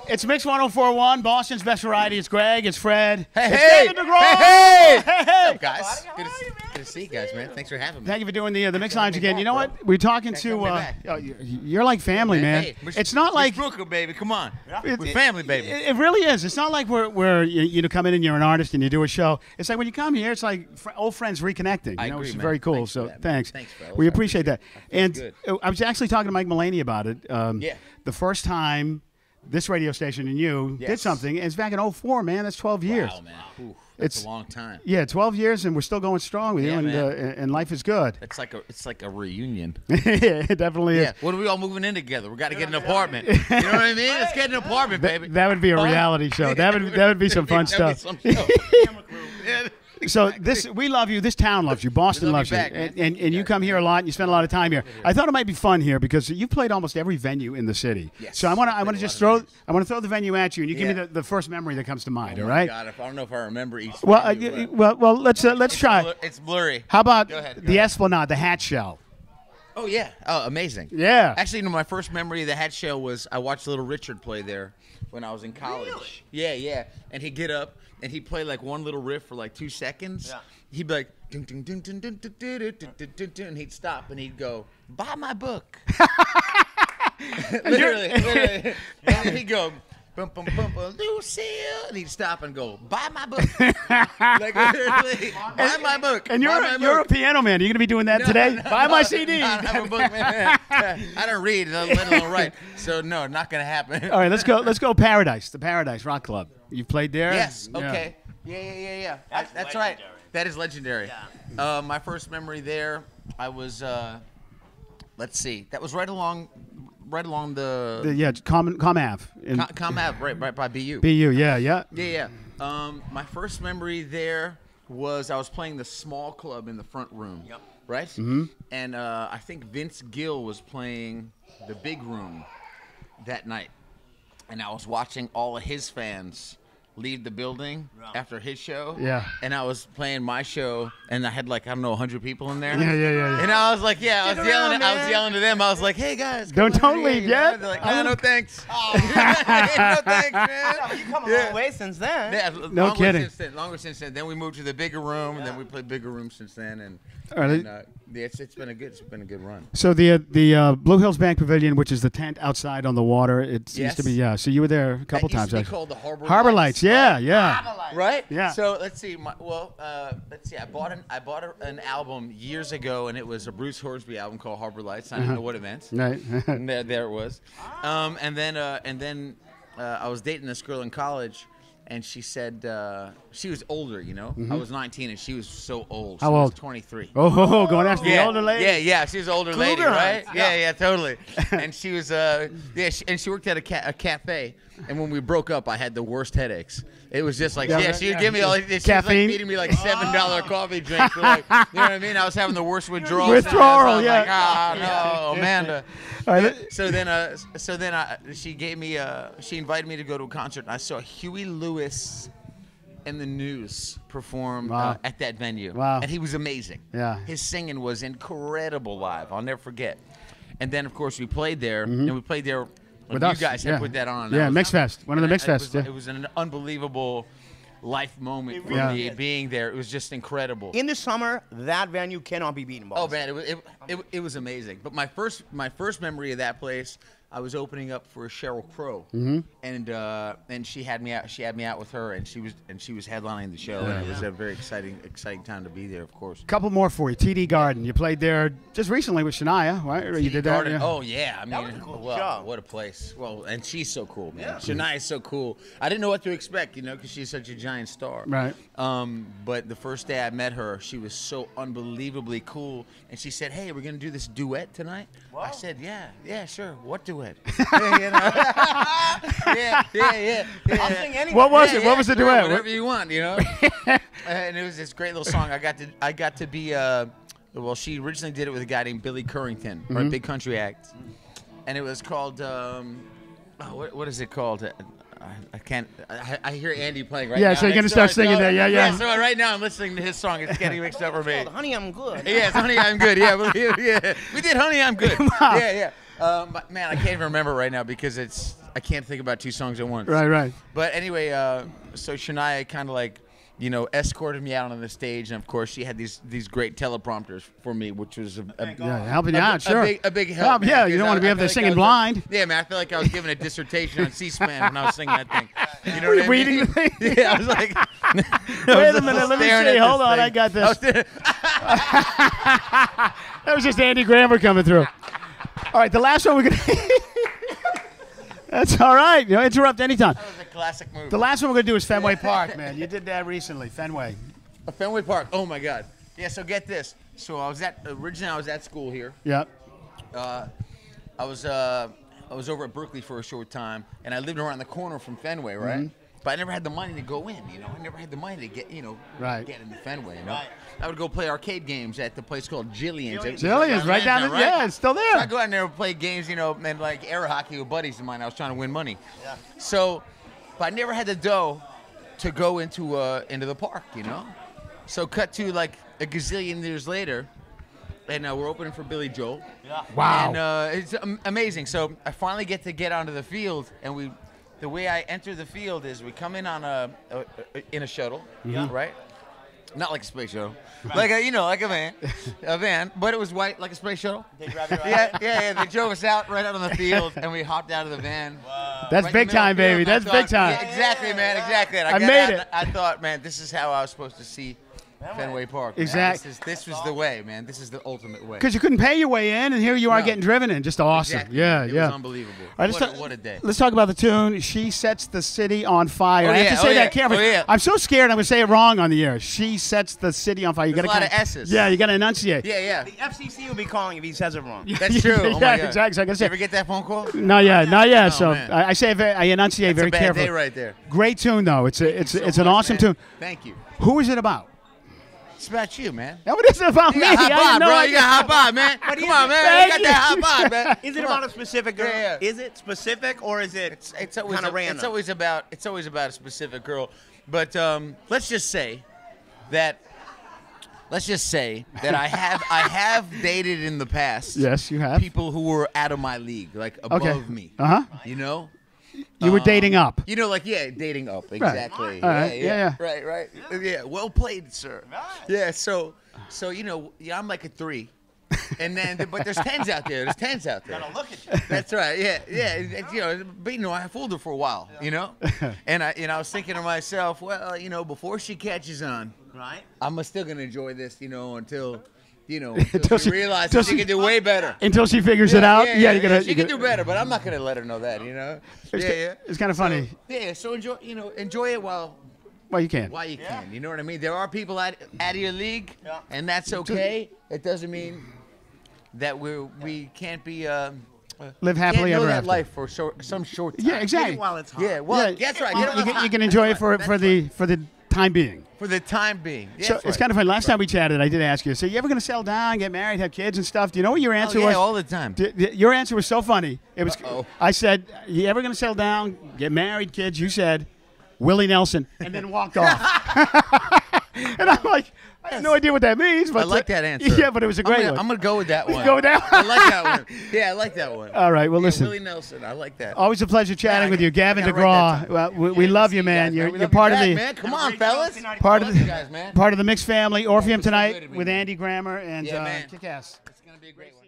It's Mix 1041, Boston's best variety. It's Greg, it's Fred, Hey, it's hey, Gavin DeGraw. hey, hey, What's up, guys? Good to see you guys, man. Thanks for having me. Thank you for doing the Mix Lounge again. You know what? We're talking to, you're like family, man. Hey, it's not like Brooklyn, baby. Come on, we're family, baby. It really is. It's not like we're you come in and you're an artist and you do a show. It's like when you come here, it's like old friends reconnecting. I You know, agree, which is man. very cool. Thanks for So that, man. thanks. Thanks, fellas. We I appreciate that. And good. I was actually talking to Mike Mulaney about it. Yeah. The first time this radio station and you did Yes. something, it's back in 04, man. That's 12 years. Wow, man. Ooh, that's It's- a long time. Yeah, 12 years, and we're still going strong with you, Yeah, and man. and life is good. It's like a reunion. Yeah, it definitely is. Yeah. What are we all moving in together? We got to get an apartment. You know what I mean? Let's get an apartment, baby. That would be a Huh? reality show. That would be some fun That'd stuff. be some show. So we love you. This town loves you. Boston We love loves you you, back, man. and you come here a lot. And you spend a lot of time here. I thought it might be fun here because you played almost every venue in the city. Yes, So I want to played just a lot of throw the venue at you, and you give me Yeah. the first memory that comes to mind. Oh all my right. God, I don't know if I remember each. Well, venue, but- well, let's try. It's blurry. How about Go ahead, go the ahead. Esplanade, the Hat Shell? Oh yeah. Oh, amazing. Yeah. Actually, my first memory of the Hat Show was I watched Little Richard play there when I was in college. Really? Yeah, yeah. And he'd get up and he'd play like one little riff for like 2 seconds. Yeah. He'd be like, dun, dun, dun, dun, dun, dun, dun, dun, dun, dun, dun, and he'd stop and he'd go, buy my book. literally. And then he'd go, bum, bum, bum, bum, Lucille. And he'd stop and go, buy my book. Like literally, buy my book. And buy my you're a book. piano man. Are you going to be doing that today? Buy my CD. I don't have a book, man. I don't read, let alone write. So no, not gonna happen. All right, let's go. Paradise, the Paradise Rock Club. You've played there? Yes. Yeah. Okay. Yeah. That's right. legendary. That is legendary. Yeah. My first memory there, I was. Let's see. That was right along the Yeah, Com Ave. In Com Ave, right by BU. BU, yeah. Yeah. My first memory there was I was playing the small club in the front room. Yep. Right? Mm-hmm. And I think Vince Gill was playing the big room that night. And I was watching all of his fans leave the building after his show. Yeah. And I was playing my show, and I had like, I don't know, 100 people in there. Yeah. And I was like, I was Stick yelling. around, I was man. yelling to them. I was like, "Hey guys, Don't come over leave here," yet. They're like, no thanks. No thanks, man. You come a long way since then. Yeah, No kidding. Longer since then. Then we moved to the bigger room, and then we played bigger rooms since then. And, All right. it's been a good run. So the Blue Hills Bank Pavilion, which is the tent outside on the water, it seems Yes. to be, yeah. So you were there a couple That used times. to be actually. called the Harbor Lights, yeah. Right? Yeah. So let's see. Let's see. I bought an album years ago, and it was a Bruce Horsby album called Harbor Lights. I didn't know what it meant. Right. And there it was. And then I was dating this girl in college, and she said she was older. You know, I was 19, and she was so old. How She was old? 23. Oh, going after the older lady? Yeah, she was an older lady, Cougar. right? Yeah, totally. And she was, she worked at a cafe. And when we broke up, I had the worst headaches. It was just like, she would give me all, she was like Caffeine? feeding me like $7 coffee drinks. For like, you know what I mean? I was having the worst withdrawals. Withdrawal, I was like, yeah. no, Amanda. All right. So then she gave me, she invited me to go to a concert, and I saw Huey Lewis and the News perform Wow. at that venue. Wow. And he was amazing. Yeah. His singing was incredible live. I'll never forget. And then, of course, we played there, and we played there With you us, guys yeah. had put that on. Yeah, That was- Mix Fest. One of the and Mix it Fests. was, Yeah. it was an unbelievable life moment for really me is. being there. It was just incredible. In the summer, that venue cannot be beaten. Oh Boston. man, it was amazing. But my first memory of that place, I was opening up for Sheryl Crow, and she had me out. She had me out with her, and she was headlining the show, and it was a very exciting time to be there. Of course. Couple more for you. TD Garden. You played there just recently with Shania, right? Or you did that? Garden. Yeah. Oh yeah, I mean, was a cool well, show. what a place. Well, and she's so cool, man. Shania is so cool. I didn't know what to expect, because she's such a giant star. Right. But the first day I met her, she was so unbelievably cool, and she said, "Hey, we're gonna do this duet tonight." I said, "Yeah, sure. What duet?" yeah. I'll sing anything. What was it? What was the sure, duet? Whatever you want, And it was this great little song. I got to be. Well, she originally did it with a guy named Billy Currington, right? Big country act, and it was called. What is it called? I can't. I hear Andy playing right now. Yeah, so you're gonna start singing there. Yeah. So right now I'm listening to his song. It's getting mixed up for me. Honey, I'm good. Yeah, it's Honey, I'm Good. Yeah, we did Honey, I'm Good. Yeah. But man, I can't even remember right now because I can't think about 2 songs at once. Right. But anyway, so Shania kind of like, escorted me out on the stage, and of course she had these great teleprompters for me, which was helping you out, sure. A big help. Man, yeah, you don't want to be up there singing blind. Yeah, man, I feel like I was giving a dissertation on C-SPAN when I was singing that thing. You know what I mean? Reading the thing? Yeah, I was like, wait a minute, let me see. Hold on, I got this. That was just Andy Grammer coming through. All right, the last one we're going to... That's all right. Interrupt anytime. That was a classic move. The last one we're going to do is Fenway Park, man. You did that recently, Fenway. Fenway Park. Oh, my God. Yeah, so get this. So originally I was at school here. Yep. I was over at Berkeley for a short time, and I lived around the corner from Fenway, right? Mm-hmm. But I never had the money to go in, I never had the money to get, Right. get into Fenway, Right. I would go play arcade games at the place called Jillian's. Jillian's, right down there. Yeah, it's still there. So I go out there and play games, and like air hockey with buddies of mine. I was trying to win money. Yeah. So, but I never had the dough to go into the park, So cut to like a gazillion years later, and we're opening for Billy Joel. Yeah. Wow. And it's amazing. So I finally get onto the field, and the way I enter the field is we come in on in a shuttle, right? Not like a space shuttle, like a van, but it was white like a space shuttle. They drive you around. Yeah. They drove us out right out on the field, and we hopped out of the van. Wow. That's Right big in the middle time, of the field, baby. and I That's thought- big time. Yeah, exactly, man. Exactly. And I got made out, it. and I thought, man, this is how I was supposed to see Fenway Park. Man. Exactly. This was the way, man. This is the ultimate way. Because you couldn't pay your way in, and here you are No. getting driven in. Just awesome. Exactly. Yeah, It yeah. was unbelievable. All right, What a day. Let's talk about the tune. She sets the city on fire. Oh, I have yeah, to say oh, that yeah, carefully. oh, yeah. I'm so scared I'm going to say it wrong on the air. She sets the city on fire. You There's got a lot of S's. Yeah, you got to enunciate. Yeah. The FCC will be calling if he says it wrong. That's true. Oh, my God. Yeah, exactly. So I gotta Did say, you ever get that phone call? not yet. Oh, So man. I say I enunciate That's very a bad carefully. day right there. Great tune though. It's So an much, awesome man. tune. Thank you. Who is it about? It's about you, man. No, it isn't about You me. got hot I bod, had no bro. You idea. got hot bod, man. Come on, man. Thank You got that hot bod, man. Is it Come on. about a specific girl? Yeah. Is it specific or is it It's always kind of random? It's always about a specific girl. But let's just say that I have dated in the past. Yes, you have. People who were out of my league, like above me. Uh-huh. You know? You were dating up. Dating up, exactly. All right, yeah. Right. Yeah, well played, sir. Yeah, so I'm like a 3. And then, but there's 10s out there. Gotta look at you. That's right. Yeah. But I fooled her for a while. And I was thinking to myself, well, before she catches on, Right? I'm still gonna enjoy this, until Until she she- realizes until she she- can do way better. Until she figures it out. Yeah, you're gonna. she can do better, but I'm not gonna let her know that. It's kind of funny. Yeah. So enjoy it while You can. you can. You know what I mean? There are people out of your league, Yeah. and that's okay. It doesn't mean that we can't be Live happily can't ever know that after. life for some short time. Yeah, exactly. Get it while it's hot. Yeah, well, Yeah, that's right. You can enjoy it for the time being. For the time being. Yeah, So that's it's right. kind of funny. Last time we chatted, I did ask you. So you ever going to settle down, get married, have kids and stuff? Do you know what your answer was? all the time. Your answer was so funny. It was. Uh-oh. I said, "You ever going to settle down, get married, kids?" You said, "Willie Nelson," and then walked off. And I'm like, I have no idea what that means. But I like that answer. Yeah, but it was a great one. I'm gonna go with that one. Go with that I like that one. Yeah, I like that one. All right. Well, Yeah, listen. Willie Nelson. I like that. Always a pleasure chatting Yeah, with you, Gavin I gotta write DeGraw. Well, we love you, man. Guys, You're we you're love part you of back, the man. Come Have a on, great show fellas. tonight. part of Love you the guys, man. part of the mixed family. Orpheum so good tonight to be with here. Andy Grammer and Yeah, man. Kick-Ass. It's gonna be a great one.